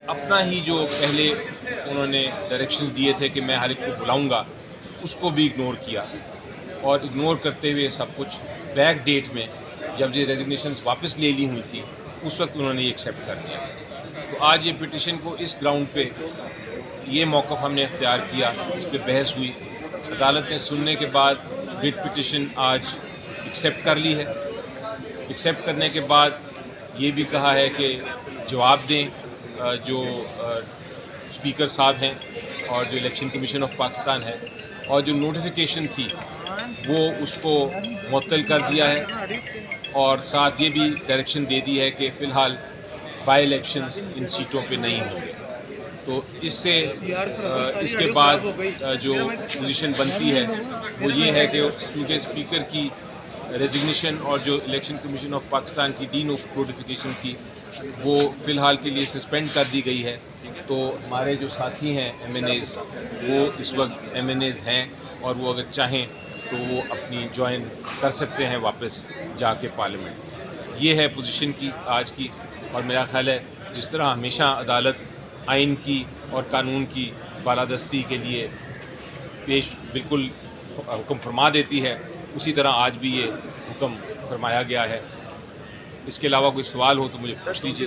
اپنا ہی جو پہلے انہوں نے ڈائریکشنز دیے تھے کہ میں ہر ایک کو بلاؤں گا، اس کو بھی اگنور کیا، اور اگنور کرتے ہوئے سب کچھ بیک ڈیٹ میں جب یہ ریزگنیشنز واپس لے لی ہوئی تھی اس وقت انہوں نے یہ ایکسیپٹ کر لیا۔ تو آج یہ پٹیشن کو اس گراؤنڈ پہ یہ موقف ہم نے اختیار کیا، اس پہ بحث ہوئی، عدالت نے سننے کے بعد ریٹ پٹیشن آج ایکسیپٹ کر لی ہے۔ ایکسیپٹ کرنے کے بعد یہ بھی کہا ہے کہ جواب دیں جو اسپیکر صاحب ہیں اور جو الیکشن کمیشن آف پاکستان ہے، اور جو نوٹیفیکیشن تھی وہ اس کو معطل کر دیا ہے، اور ساتھ یہ بھی ڈائریکشن دے دی ہے کہ فی الحال بائی الیکشنز ان سیٹوں پہ نہیں ہوں گے۔ تو اس کے بعد جو پوزیشن بنتی ہے وہ یہ ہے کہ کیونکہ اسپیکر کی ریزگنیشن اور جو الیکشن کمیشن آف پاکستان کی ڈی نوٹیفیکیشن تھی وہ فی الحال کے لیے سسپینڈ کر دی گئی ہے، تو ہمارے جو ساتھی ہیں ایم این ایز وہ اس وقت ایم این ایز ہیں، اور وہ اگر چاہیں تو وہ اپنی جوائن کر سکتے ہیں واپس جا کے پارلیمنٹ۔ یہ ہے پوزیشن کی آج کی، اور میرا خیال ہے جس طرح ہمیشہ عدالت آئین کی اور قانون کی بالادستی کے لیے بالکل حکم فرما دیتی ہے، اسی طرح آج بھی یہ حکم فرمایا گیا ہے۔ اس کے علاوہ کوئی سوال ہو تو مجھے پوچھ لیجیے۔